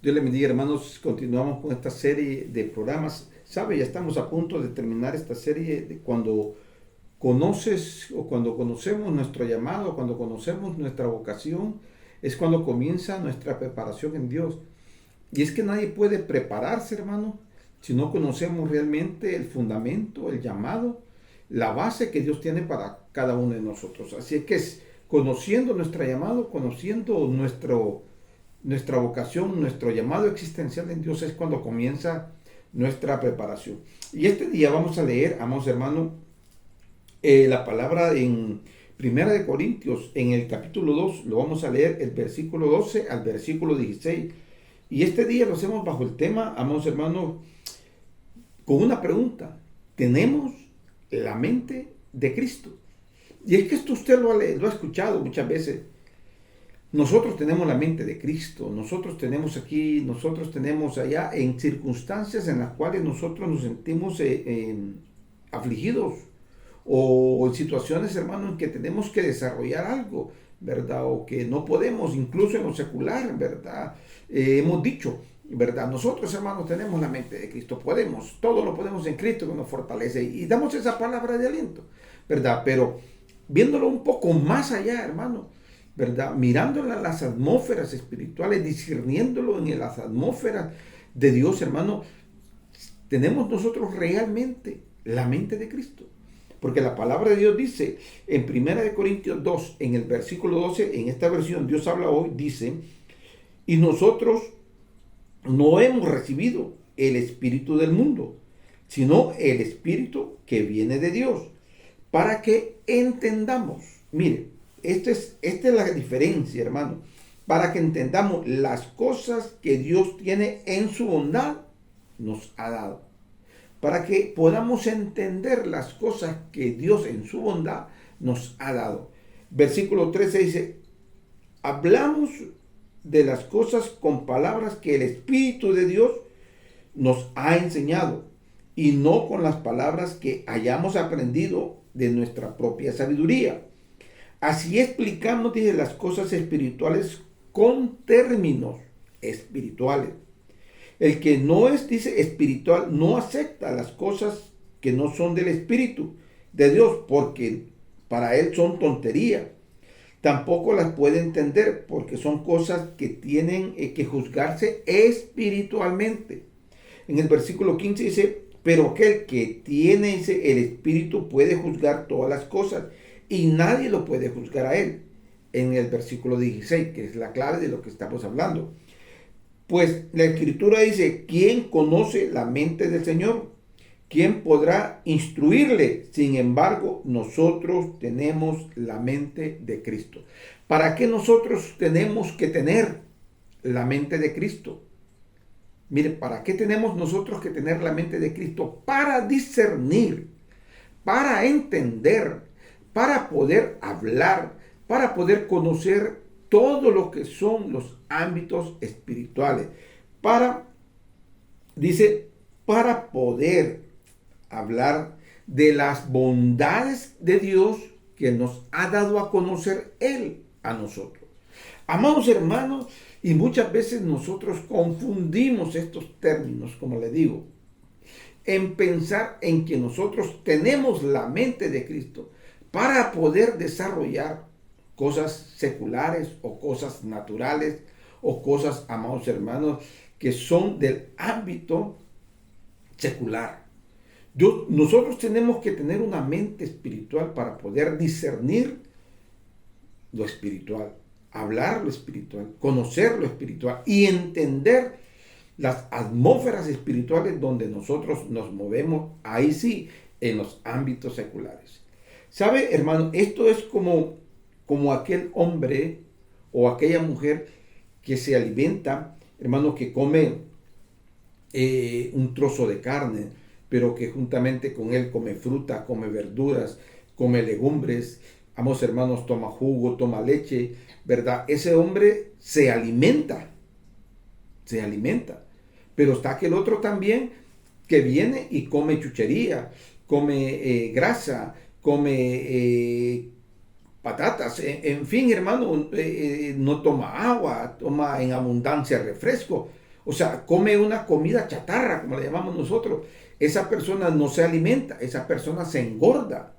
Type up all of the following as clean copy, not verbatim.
Dios le bendiga, hermanos. Continuamos con esta serie de programas. ¿Sabe? Ya estamos a punto de terminar esta serie de cuando conoces o cuando conocemos nuestro llamado, cuando conocemos nuestra vocación, es cuando comienza nuestra preparación en Dios. Y es que nadie puede prepararse, hermano, si no conocemos realmente el fundamento, el llamado, la base que Dios tiene para cada uno de nosotros. Así que es conociendo nuestro llamado, conociendo nuestra vocación, nuestro llamado existencial en Dios es cuando comienza nuestra preparación. Y este día vamos a leer, amados hermanos, la palabra en Primera de Corintios, en el capítulo 2 lo vamos a leer el versículo 12 al versículo 16. Y este día lo hacemos bajo el tema, amados hermanos, con una pregunta. ¿Tenemos la mente de Cristo? Y es que esto usted lo ha escuchado muchas veces. Nosotros tenemos la mente de Cristo, nosotros tenemos aquí, nosotros tenemos allá, en circunstancias en las cuales nosotros nos sentimos afligidos o en situaciones, hermano, en que tenemos que desarrollar algo, ¿verdad? O que no podemos, incluso en lo secular, ¿verdad? Hemos dicho, ¿verdad? Nosotros, hermanos, tenemos la mente de Cristo, podemos, todo lo podemos en Cristo que nos fortalece y damos esa palabra de aliento, ¿verdad? Pero viéndolo un poco más allá, hermano, ¿verdad? Mirando las atmósferas espirituales, discerniéndolo en las atmósferas de Dios, hermano, tenemos nosotros realmente la mente de Cristo. Porque la palabra de Dios dice en 1 Corintios 2, en el versículo 12, en esta versión Dios habla hoy, dice, y nosotros no hemos recibido el espíritu del mundo, sino el espíritu que viene de Dios, para que entendamos. Mire, esta es la diferencia, hermano. Para que entendamos las cosas que Dios tiene en su bondad, nos ha dado. Para que podamos entender las cosas que Dios en su bondad nos ha dado. Versículo 13 dice, hablamos de las cosas con palabras que el Espíritu de Dios nos ha enseñado y no con las palabras que hayamos aprendido de nuestra propia sabiduría. Así explicamos, dice, las cosas espirituales con términos espirituales. El que no es, dice, espiritual, no acepta las cosas que no son del Espíritu de Dios, porque para él son tontería. Tampoco las puede entender, porque son cosas que tienen que juzgarse espiritualmente. En el versículo 15 dice, pero aquel que tiene el Espíritu puede juzgar todas las cosas, y nadie lo puede juzgar a él. En el versículo 16, que es la clave de lo que estamos hablando. Pues la Escritura dice, ¿quién conoce la mente del Señor? ¿Quién podrá instruirle? Sin embargo, nosotros tenemos la mente de Cristo. ¿Para qué nosotros tenemos que tener la mente de Cristo? Mire, ¿para qué tenemos nosotros que tener la mente de Cristo? Para discernir, para entender, para poder hablar, para poder conocer todo lo que son los ámbitos espirituales. Dice, para poder hablar de las bondades de Dios que nos ha dado a conocer Él a nosotros. Amados hermanos, y muchas veces nosotros confundimos estos términos, como le digo, en pensar en que nosotros tenemos la mente de Cristo para poder desarrollar cosas seculares o cosas naturales o cosas, amados hermanos, que son del ámbito secular. Nosotros tenemos que tener una mente espiritual para poder discernir lo espiritual, hablar lo espiritual, conocer lo espiritual y entender las atmósferas espirituales donde nosotros nos movemos, ahí sí, en los ámbitos seculares. ¿Sabe, hermano? Esto es como aquel hombre o aquella mujer que se alimenta, hermano, que come un trozo de carne, pero que juntamente con él come fruta, come verduras, come legumbres, ambos hermanos toma jugo, toma leche, ¿verdad? Ese hombre se alimenta. Pero está aquel otro también que viene y come chuchería, come grasa, come patatas, en fin, hermano, no toma agua, toma en abundancia refresco. O sea, come una comida chatarra, como le llamamos nosotros. Esa persona no se alimenta, esa persona se engorda.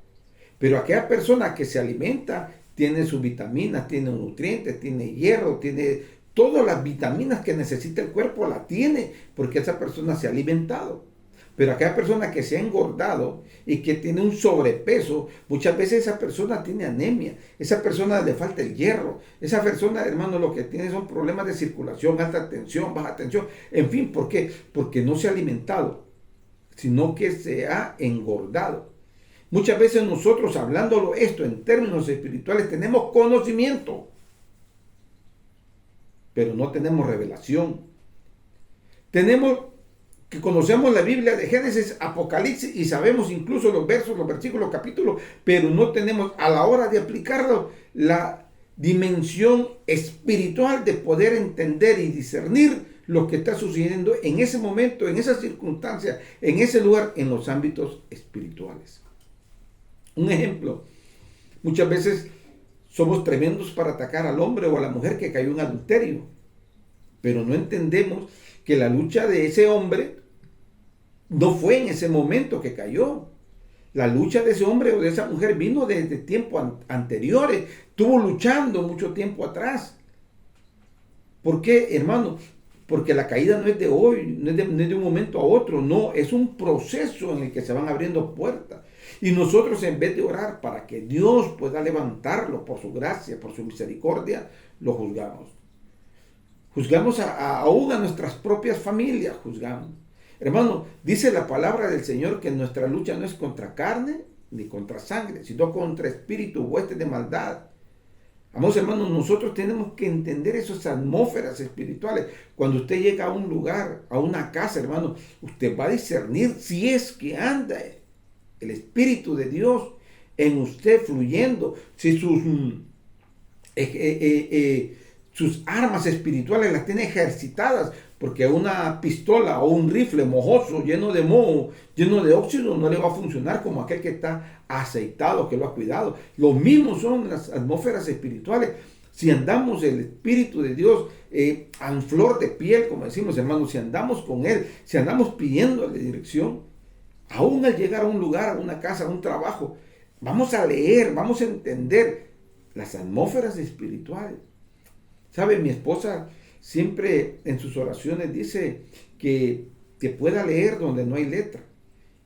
Pero aquella persona que se alimenta tiene sus vitaminas, tiene nutrientes, tiene hierro, tiene todas las vitaminas que necesita el cuerpo, la tiene, porque esa persona se ha alimentado. Pero aquella persona que se ha engordado y que tiene un sobrepeso, muchas veces esa persona tiene anemia, esa persona le falta el hierro, esa persona, hermano, lo que tiene son problemas de circulación, alta tensión, baja tensión, en fin, ¿por qué? Porque no se ha alimentado, sino que se ha engordado. Muchas veces nosotros, hablándolo esto en términos espirituales, tenemos conocimiento, pero no tenemos revelación. Tenemos que conocemos la Biblia de Génesis, Apocalipsis y sabemos incluso los versos, los versículos, los capítulos, pero no tenemos a la hora de aplicarlo la dimensión espiritual de poder entender y discernir lo que está sucediendo en ese momento, en esa circunstancia, en ese lugar, en los ámbitos espirituales. Un ejemplo, muchas veces somos tremendos para atacar al hombre o a la mujer que cayó en adulterio, pero no entendemos que la lucha de ese hombre no fue en ese momento que cayó. La lucha de ese hombre o de esa mujer vino desde tiempos anteriores. Estuvo luchando mucho tiempo atrás. ¿Por qué, hermano? Porque la caída no es de hoy, no es de un momento a otro. No, es un proceso en el que se van abriendo puertas. Y nosotros, en vez de orar para que Dios pueda levantarlo por su gracia, por su misericordia, lo juzgamos. Juzgamos aún a nuestras propias familias, juzgamos. Hermano, dice la palabra del Señor que nuestra lucha no es contra carne ni contra sangre, sino contra espíritu, huestes de maldad. Amados hermanos, nosotros tenemos que entender esas atmósferas espirituales. Cuando usted llega a un lugar, a una casa, hermano, usted va a discernir si es que anda el Espíritu de Dios en usted fluyendo, si sus armas espirituales las tiene ejercitadas, porque una pistola o un rifle mojoso, lleno de moho, lleno de óxido, no le va a funcionar como aquel que está aceitado, que lo ha cuidado. Lo mismo son las atmósferas espirituales. Si andamos el Espíritu de Dios en flor de piel, como decimos, hermanos, si andamos con Él, si andamos pidiéndole dirección, aún al llegar a un lugar, a una casa, a un trabajo, vamos a leer, vamos a entender las atmósferas espirituales. ¿Sabe? Mi esposa siempre en sus oraciones dice que pueda leer donde no hay letra,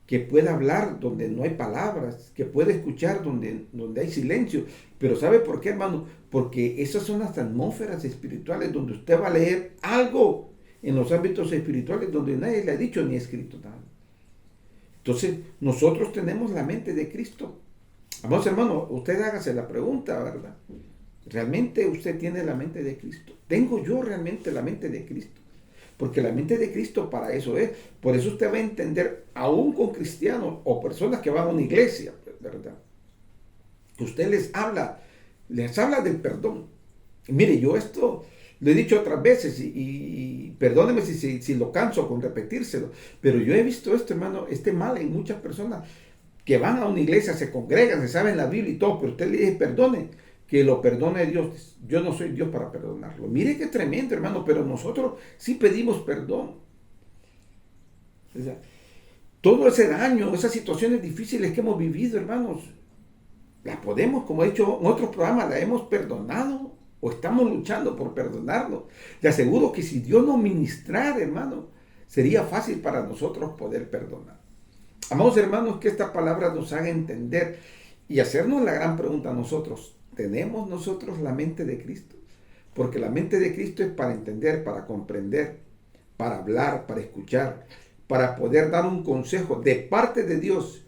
que pueda hablar donde no hay palabras, que pueda escuchar donde hay silencio. Pero ¿sabe por qué, hermano? Porque esas son las atmósferas espirituales donde usted va a leer algo en los ámbitos espirituales donde nadie le ha dicho ni escrito nada. Entonces, nosotros tenemos la mente de Cristo. Vamos, hermano, usted hágase la pregunta, ¿verdad? ¿Realmente usted tiene la mente de Cristo? ¿Tengo yo realmente la mente de Cristo? Porque la mente de Cristo para eso es. Por eso usted va a entender, aún con cristianos o personas que van a una iglesia, ¿verdad? Que usted les habla del perdón. Y mire, yo esto lo he dicho otras veces y perdóneme si lo canso con repetírselo, pero yo he visto esto, hermano, este mal en muchas personas que van a una iglesia, se congregan, se saben la Biblia y todo, pero usted le dice, perdone, que lo perdone Dios. Yo no soy Dios para perdonarlo. Mire qué tremendo, hermano, pero nosotros sí pedimos perdón. O sea, todo ese daño, esas situaciones difíciles que hemos vivido, hermanos, las podemos, como he dicho en otros programas, la hemos perdonado o estamos luchando por perdonarlo. Le aseguro que si Dios nos ministrara, hermano, sería fácil para nosotros poder perdonar. Amados hermanos, que esta palabra nos haga entender y hacernos la gran pregunta a nosotros. ¿Tenemos nosotros la mente de Cristo? Porque la mente de Cristo es para entender, para comprender, para hablar, para escuchar, para poder dar un consejo de parte de Dios.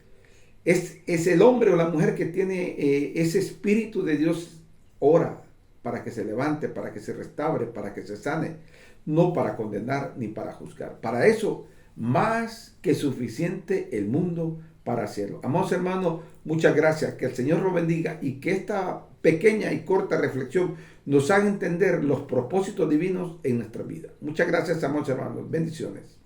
Es el hombre o la mujer que tiene ese Espíritu de Dios, ora para que se levante, para que se restaure, para que se sane, no para condenar ni para juzgar. Para eso, más que suficiente el mundo para hacerlo. Amados hermanos, muchas gracias. Que el Señor los bendiga y que esta pequeña y corta reflexión nos haga entender los propósitos divinos en nuestra vida. Muchas gracias, amados hermanos. Bendiciones.